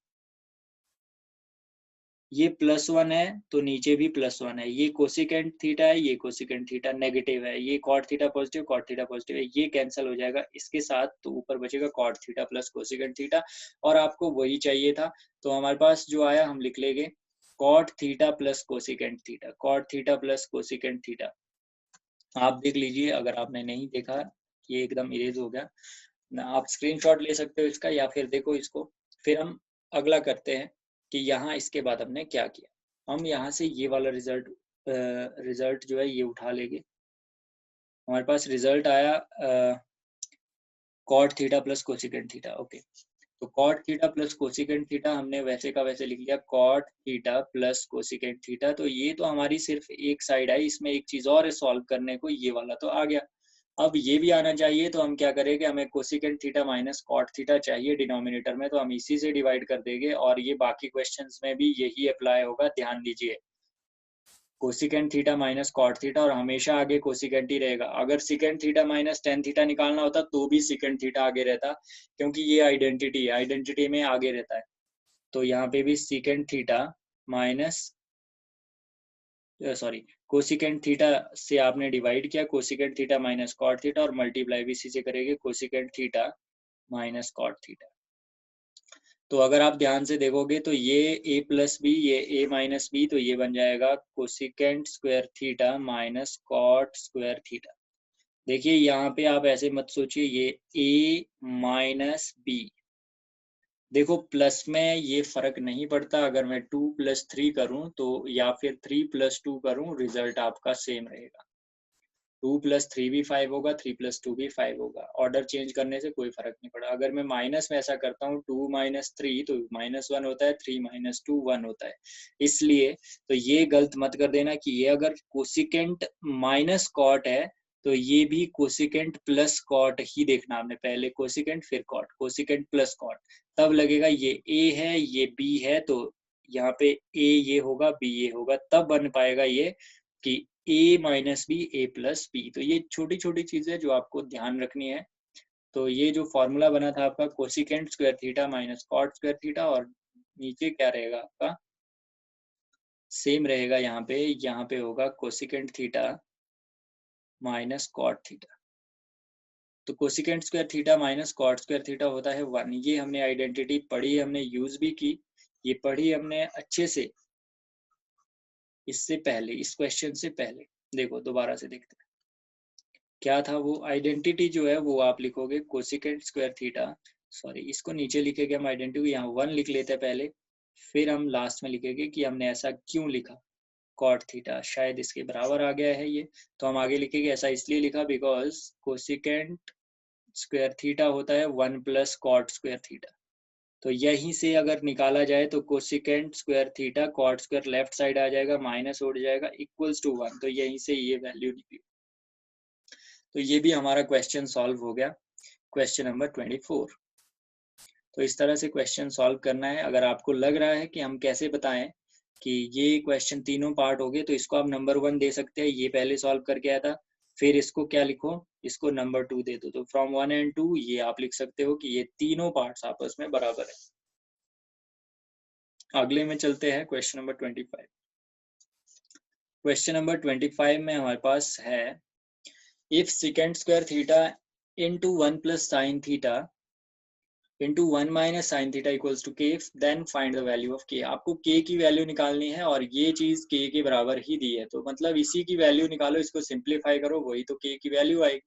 ये +1 है तो नीचे भी +1 है, ये कोसिकेंट थीटा है, ये कोसिकेंट थीटा नेगेटिव है, ये कॉट थीटा पॉजिटिव है, ये कैंसिल हो जाएगा इसके साथ, तो ऊपर बचेगा cot theta plus cosecant theta, और आपको वही चाहिए था, तो हमारे पास जो आया हम लिख लेंगे cot theta plus cosecant theta, cot theta plus cosecant theta. आप देख लीजिए, अगर आपने नहीं देखा, ये एकदम इरेज हो गया ना, आप स्क्रीनशॉट ले सकते हो इसका, या फिर देखो इसको। फिर हम अगला करते हैं कि यहाँ इसके बाद हमने क्या किया। हम यहाँ से ये वाला रिजल्ट जो है ये उठा लेंगे। हमारे पास रिजल्ट आया cot theta plus cosecant theta. Okay, तो cot theta plus cosecant theta हमने वैसे का वैसे लिख लिया, cot theta plus cosecant theta. तो ये तो हमारी सिर्फ एक साइड आई, इसमें एक चीज और है सॉल्व करने को, ये वाला तो आ गया। अब ये भी आना चाहिए, तो हम क्या करेंगे, हमें cosecant theta minus cot theta चाहिए डिनोमिनेटर में, तो हम इसी से डिवाइड कर देंगे, और ये बाकी क्वेश्चंस में भी यही अप्लाई होगा, ध्यान दीजिए। Cosecant theta minus cot theta, और हमेशा आगे कोसिकेंट ही रहेगा। अगर secant theta minus tan theta निकालना होता तो भी सिकेंट थीटा आगे रहता, क्योंकि ये आइडेंटिटी है, आइडेंटिटी में आगे रहता है। तो यहाँ पे भी secant theta minus sorry cosecant theta से आपने डिवाइड किया, cosecant theta minus cot theta, और मल्टीप्लाई भी इसी से करेंगे, cosecant theta minus cot theta. तो अगर आप ध्यान से देखोगे तो ये a प्लस बी, ये a माइनस बी, तो ये बन जाएगा cosecant square theta minus cot square theta. देखिए यहाँ पे आप ऐसे मत सोचिए, ये a माइनस बी, देखो प्लस में ये फर्क नहीं पड़ता, अगर मैं 2 + 3 करूँ तो, या फिर 3 + 2 करूँ, रिजल्ट आपका सेम रहेगा। 2 + 3 भी 5 होगा, 3 + 2 भी 5 होगा, ऑर्डर चेंज करने से कोई फर्क नहीं पड़ा। अगर मैं माइनस में ऐसा करता हूँ 2 - 3 तो -1 होता है, 3 - 2 1 होता है। इसलिए तो ये गलत मत कर देना कि ये अगर कोसिकेंट माइनस कॉट है तो ये भी कोसिकेंट प्लस कॉट ही देखना आपने, पहले कोसिकेंट फिर कॉट, कोसिकेंट प्लस कॉट, तब लगेगा ये a है ये b है, तो यहाँ पे a ये होगा b ये होगा, तब बन पाएगा ये कि a minus B A plus B. तो ये छोटी छोटी चीजें जो आपको ध्यान रखनी है। तो ये जो फॉर्मूला बना था आपका cosecant square theta minus cot square theta, और नीचे क्या रहेगा आपका, सेम रहेगा, यहाँ पे होगा cosecant theta minus cot theta. तो cosecant square theta minus cot square theta होता है 1। ये हमने आइडेंटिटी पढ़ी, हमने यूज भी की, ये पढ़ी हमने अच्छे से इससे पहले, इस क्वेश्चन से पहले। देखो दोबारा से देखते हैं क्या था वो आइडेंटिटी जो है, वो आप लिखोगे कोसिकेंट स्क्वायर थीटा, सॉरी इसको नीचे लिखेंगे हम आइडेंटिटी, यहाँ 1 लिख लेते हैं पहले, फिर हम लास्ट में लिखेंगे कि हमने ऐसा क्यों लिखा, कॉट थीटा शायद इसके बराबर आ गया है ये, तो हम आगे लिखेंगे ऐसा इसलिए लिखा बिकॉज कोसिकेंट स्क्वायर थीटा होता है 1 + कॉट स्क्वायर थीटा। तो यहीं से अगर निकाला जाए तो cosecant square theta cot square left side आ जाएगा, माइनस उड़ जाएगा, इक्वल्स टू 1, तो यहीं से ये वैल्यू निकली। तो ये भी हमारा क्वेश्चन सॉल्व हो गया, क्वेश्चन नंबर 24। तो इस तरह से क्वेश्चन सॉल्व करना है। अगर आपको लग रहा है कि हम कैसे बताएं कि ये क्वेश्चन तीनों पार्ट हो गए, तो इसको आप नंबर 1 दे सकते हैं, ये पहले सॉल्व करके आया था, फिर इसको क्या लिखो, इसको नंबर 2 दे दो, तो फ्रॉम 1 एंड 2 ये आप लिख सकते हो कि ये तीनों पार्ट्स आपस में बराबर है। अगले में चलते हैं क्वेश्चन नंबर 25। क्वेश्चन नंबर 25 में हमारे पास है, if second square theta into 1 + sin theta into 1 - sin theta equals to k, then find the value of k। आपको k की वैल्यू निकालनी है, और ये चीज k के बराबर ही दी है, तो मतलब इसी की वैल्यू निकालो, इसको सिंप्लीफाई करो, वही तो k की वैल्यू आएगी।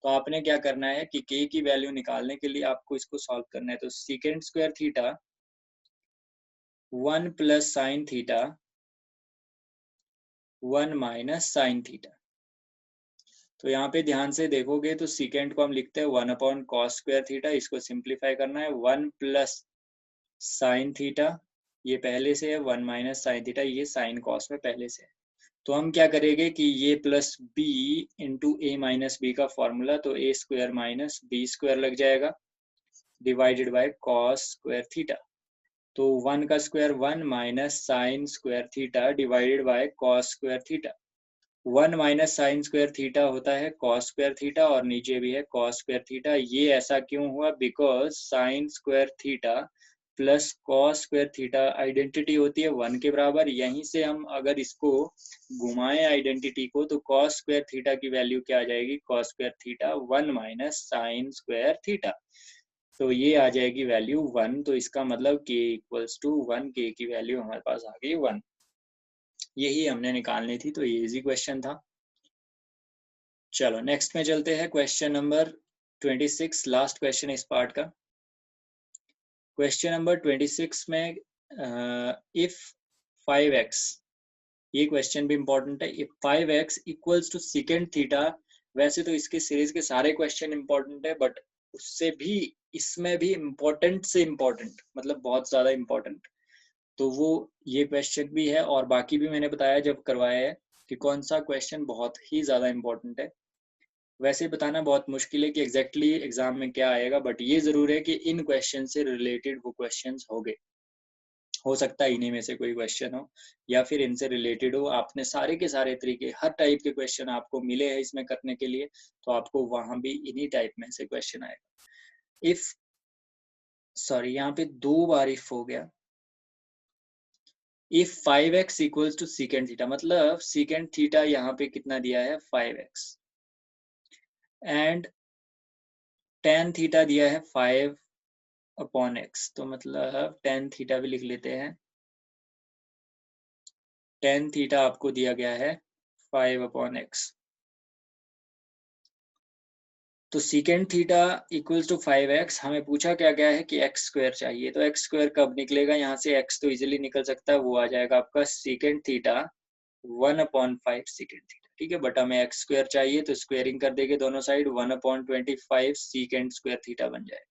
तो आपने क्या करना है कि k की वैल्यू निकालने के लिए आपको इसको सॉल्व करना है। तो second square theta 1 + sin theta 1 - sin theta. तो यहाँ पे ध्यान से देखोगे तो सीकेंट को हम लिखते हैं 1/cos स्क्वायर थीटा, इसको सिंप्लीफाई करना है, 1 + sin थीटा, ये पहले से है, 1 - sin थीटा, ये sin cos में पहले से है। तो हम क्या करेंगे कि ये plus b into a minus B का फॉर्मूला, तो a square minus B square लग जाएगा, divided by cos square theta. तो 1 का square 1 minus sine square theta divided by cos square theta. 1 - sine square theta होता है cos स्क्वायर थीटा, और नीचे भी है cos स्क्वायर थीटा। ये ऐसा क्यों हुआ, because sine square theta plus cos square theta identity होती है 1 के बराबर। यहीं से हम अगर इसको घुमाएं आइडेंटिटी को तो कॉस स्क्वायर थीटा की वैल्यू क्या आ जाएगी, cos square theta 1 minus sine square theta. तो ये आ जाएगी वैल्यू 1। तो इसका मतलब k इक्वल्स टू 1, k की वैल्यू हमारे पास आ गई 1। यही हमने निकालनी थी, तो ये इजी क्वेश्चन था। चलो नेक्स्ट में चलते हैं, क्वेश्चन नंबर 26, लास्ट क्वेश्चन इस पार्ट का। क्वेश्चन नंबर 26 में इफ 5x, ये क्वेश्चन भी इंपॉर्टेंट है। If 5x equals to second theta, वैसे तो इसके सीरीज के सारे क्वेश्चन इंपॉर्टेंट है, बट उससे भी इसमें भी इम्पोर्टेंट से इम्पोर्टेंट, मतलब बहुत ज्यादा इम्पोर्टेंट, तो वो ये क्वेश्चन भी है। और बाकी भी मैंने बताया जब करवाया है कि कौन सा क्वेश्चन बहुत ही ज्यादा इम्पोर्टेंट है। वैसे बताना बहुत मुश्किल है कि एग्जैक्टली एग्जाम में क्या आएगा, बट ये जरूर है कि इन क्वेश्चन से रिलेटेड वो क्वेश्चंस होंगे। हो सकता है इन्हीं में से कोई क्वेश्चन हो या फिर इनसे रिलेटेड हो। आपने सारे के सारे तरीके, हर टाइप के क्वेश्चन आपको मिले हैं इसमें करने के लिए, तो आपको वहां भी इन्हीं टाइप में से क्वेश्चन आएगा। इफ, सॉरी यहाँ पे 2 बार इफ हो गया। If 5x equals to सीकेंड theta, मतलब सीकेंड थीटा यहाँ पे कितना दिया है 5x, एंड टेन थीटा दिया है 5 अपॉन x। तो मतलब टेन थीटा भी लिख लेते हैं। टेन थीटा आपको दिया गया है 5 अपॉन x। तो secant theta equals to 5x, हमें पूछा क्या गया है कि x स्क्वायर चाहिए। तो x स्क्वायर कब निकलेगा, यहाँ से x तो इजीली निकल सकता है, वो आ जाएगा आपका सीकेंड थीटा 1/5 सीकेंड थीटा। ठीक है, बट हमें x स्क्वायर चाहिए तो स्क्वायरिंग कर देंगे दोनों साइड, 1/25 सीकेंड स्क्वायर थीटा बन जाए।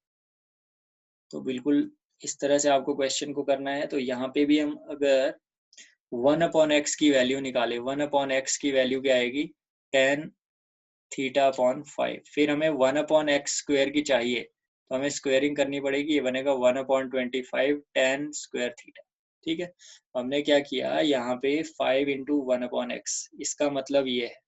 तो बिल्कुल इस तरह से आपको क्वेश्चन को करना है। तो यहाँ पे भी हम अगर 1/x की वैल्यू निकाले, 1/x की वैल्यू क्या आएगी, टेन थीटा अपॉन 5। फिर हमें 1/x स्क्वायर की चाहिए, तो हमें स्क्वायरिंग करनी पड़ेगी। ये बनेगा 1/25 टेन स्क्वायर थीटा। ठीक है, हमने क्या किया यहाँ पे 5 इंटू 1/x, इसका मतलब ये है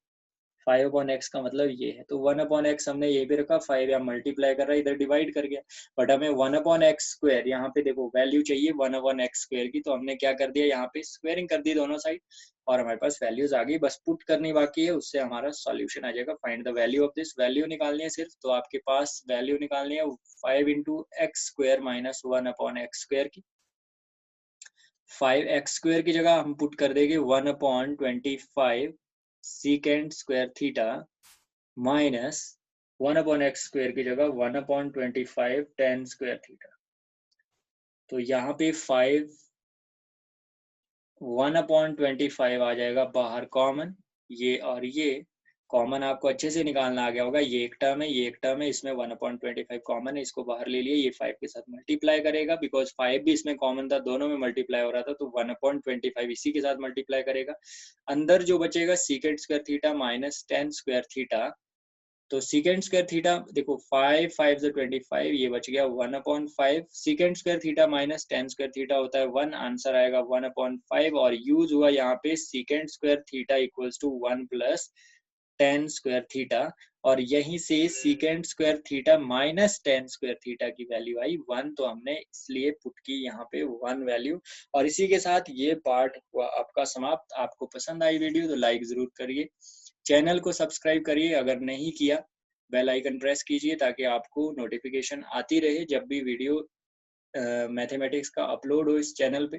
5/x का मतलब ये है। तो 1/x हमने ये भी रखा, 5 यहाँ मल्टीप्लाई कर रहा है, इधर डिवाइड कर गया। बट हमें 1/x स्क्वायर, यहाँ पे देखो वैल्यू चाहिए 1/x स्क्वायर की, तो हमने क्या कर दिया यहाँ पे स्क्वायरिंग कर दी दोनों साइड, और हमारे पास वैल्यूज आ गई। बस पुट करनी बाकी है, उससे हमारा सॉल्यूशन आ जाएगा। Find the value of this, value निकालनी है सिर्फ। तो आपके पास वैल्यू निकालनी है 5 into x square minus 1/x square की। 5x स्क्वायर की जगह हम पुट कर देंगे 1/25 सीकेंड square theta minus 1/x square की जगह 1/25 टेन स्क्वायर थीटा। तो यहाँ पे 1/25 आ जाएगा बाहर कॉमन, ये और ये कॉमन आपको अच्छे से निकालना आ गया होगा। ये एक टर्म है, ये एक टर्म है, इसमें 1/25 कॉमन है, इसको बाहर ले लिए। ये 5 के साथ मल्टीप्लाई करेगा, बिकॉज 5 भी इसमें कॉमन था, दोनों में मल्टीप्लाई हो रहा था, तो 1/25 इसी के साथ मल्टीप्लाई करेगा। अंदर जो बचेगा सीकेंड square theta minus tan square theta. तो सीकेंड स्क्वायर थीटा देखो 5 5 से 25, ये बच गया 1/5। सीकेंड square theta minus tan square theta होता है 1, आंसर आएगा 1/5। और यूज हुआ यहाँ पे second square theta equals to 1 plus tan square theta, और यहीं से second square theta minus tan square theta की वैल्यू आई 1, तो हमने इसलिए पुट की यहाँ पे 1 वैल्यू। और इसी के साथ ये पार्ट हुआ आपका समाप्त। आपको पसंद आई वीडियो तो लाइक जरूर करिए, चैनल को सब्सक्राइब करिए अगर नहीं किया, बेल आइकन प्रेस कीजिए ताकि आपको नोटिफिकेशन आती रहे जब भी वीडियो मैथमेटिक्स का अपलोड हो इस चैनल पे।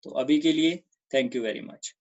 तो अभी के लिए थैंक यू वेरी मच।